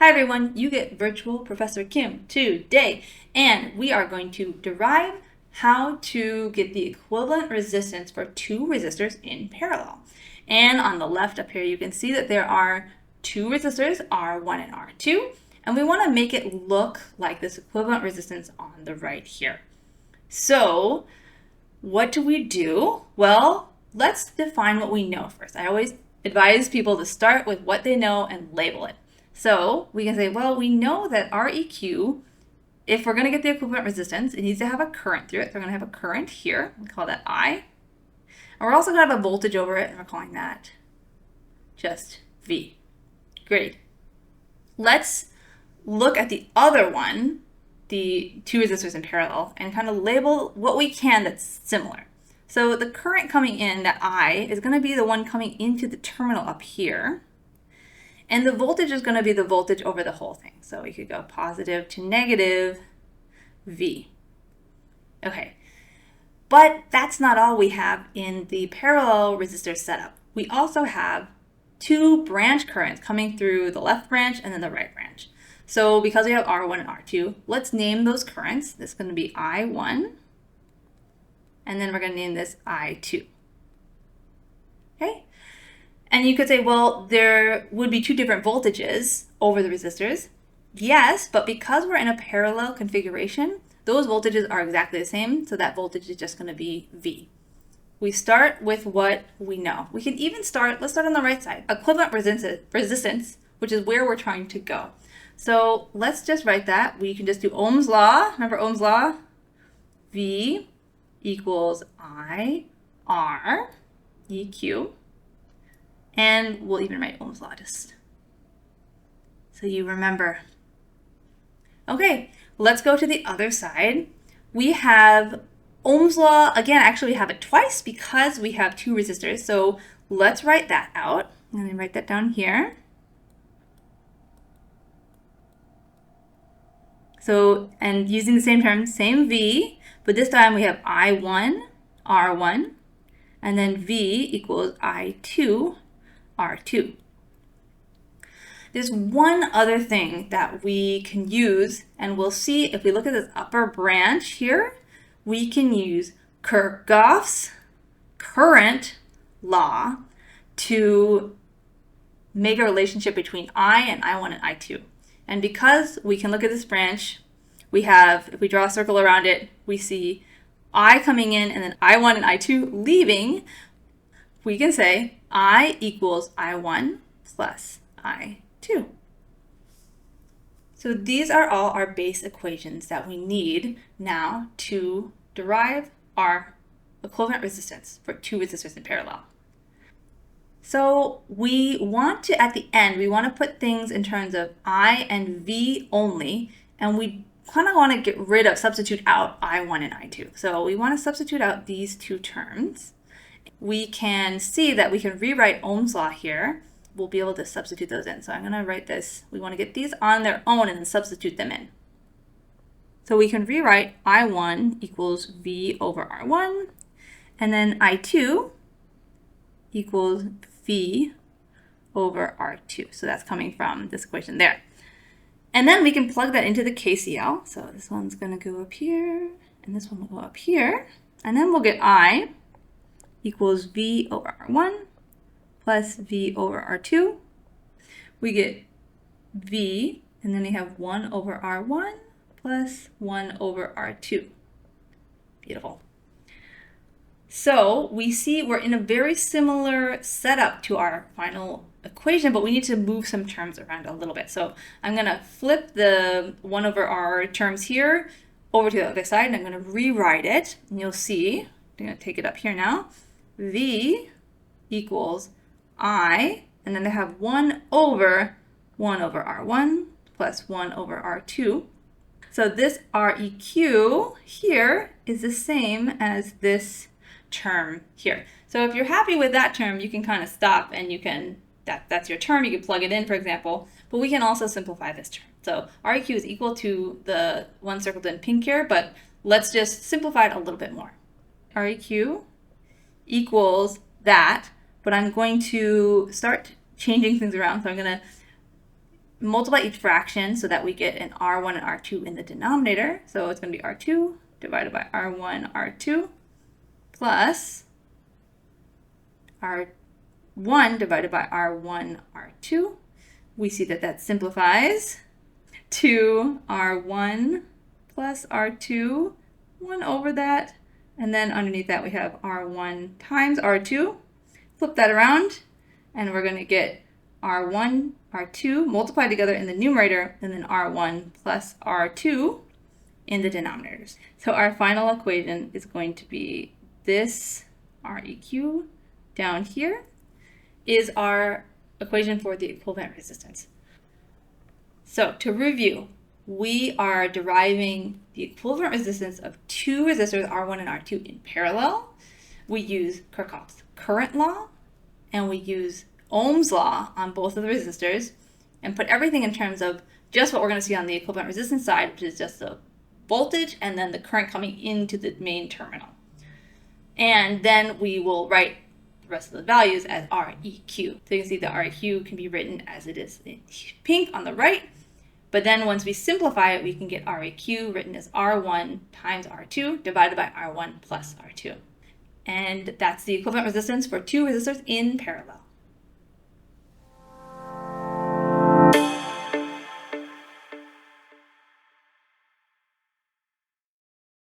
Hi everyone, you get Virtual Professor Kim today, and we are going to derive how to get the equivalent resistance for two resistors in parallel. And on the left up here, you can see that there are two resistors, R1 and R2, and we want to make it look like this equivalent resistance on the right here. So what do we do? Well, let's define what we know first. I always advise people to start with what they know and label it. So we can say, well, we know that Req, if we're going to get the equivalent resistance, it needs to have a current through it. So we're going to have a current here. We call that I. And we're also going to have a voltage over it, and we're calling that just V. Great. Let's look at the other one, the two resistors in parallel, and kind of label what we can that's similar. So the current coming in, that I, is going to be the one coming into the terminal up here. And the voltage is going to be the voltage over the whole thing. So we could go positive to negative V. Okay, but that's not all we have in the parallel resistor setup. We also have two branch currents coming through the left branch and then the right branch. So because we have R1 and R2, let's name those currents. This is going to be I1, and then we're going to name this I2. Okay? And you could say, well, there would be two different voltages over the resistors. Yes, but because we're in a parallel configuration, those voltages are exactly the same, so that voltage is just going to be V. We start with what we know. We can even start, let's start on the right side, equivalent resistance, which is where we're trying to go. So let's just write that. We can just do Ohm's law. Remember Ohm's law? V equals I R EQ. And we'll even write Ohm's law just so you remember. Okay, let's go to the other side. We have Ohm's law. Again, actually we have it twice because we have two resistors. So let's write that out. I'm going to write that down here. So, and using the same term, same V, but this time we have I1, R1, and then V equals I2, R2. There's one other thing that we can use, and we'll see if we look at this upper branch here, we can use Kirchhoff's current law to make a relationship between I and I1 and I2. And because we can look at this branch, we have, if we draw a circle around it, we see I coming in and then I1 and I2 leaving. We can say I equals I1 plus I2. So these are all our base equations that we need now to derive our equivalent resistance for two resistors in parallel. So we want to, at the end, we want to put things in terms of I and V only, and we kind of want to get rid of, substitute out I1 and I2. So we want to substitute out these two terms. We can see that we can rewrite Ohm's law here. We'll be able to substitute those in. So I'm going to write this. We want to get these on their own and then substitute them in. So we can rewrite I1 equals V over R1, and then I2 equals V over R2. So that's coming from this equation there. And then we can plug that into the KCL. So this one's going to go up here, and this one will go up here. And then we'll get I equals V over R1 plus V over R2. We get V, and then we have 1 over R1 plus 1 over R2. Beautiful. So we see we're in a very similar setup to our final equation, but we need to move some terms around a little bit. So I'm going to flip the 1 over R terms here over to the other side, and I'm going to rewrite it. And you'll see, I'm going to take it up here now, V equals I, and then I have 1 over R1 plus 1 over R2. So this Req here is the same as this term here. So if you're happy with that term, you can kind of stop and you can, that's your term, you can plug it in, for example, but we can also simplify this term. So Req is equal to the one circled in pink here, but let's just simplify it a little bit more. Req equals that, but I'm going to start changing things around. So I'm going to multiply each fraction so that we get an R1 and R2 in the denominator. So it's going to be R2 divided by R1, R2 plus R1 divided by R1, R2. We see that that simplifies to R1 plus R2, 1 over that, and then underneath that we have R1 times R2. Flip that around, and we're going to get R1, R2 multiplied together in the numerator, and then R1 plus R2 in the denominators. So our final equation is going to be this REQ down here is our equation for the equivalent resistance. So to review, we are deriving the equivalent resistance of two resistors, R1 and R2, in parallel. We use Kirchhoff's current law, and we use Ohm's law on both of the resistors, and put everything in terms of just what we're going to see on the equivalent resistance side, which is just the voltage and then the current coming into the main terminal. And then we will write the rest of the values as REQ. So you can see the REQ can be written as it is in pink on the right. But then once we simplify it, we can get REQ written as R1 times R2 divided by R1 plus R2. And that's the equivalent resistance for two resistors in parallel.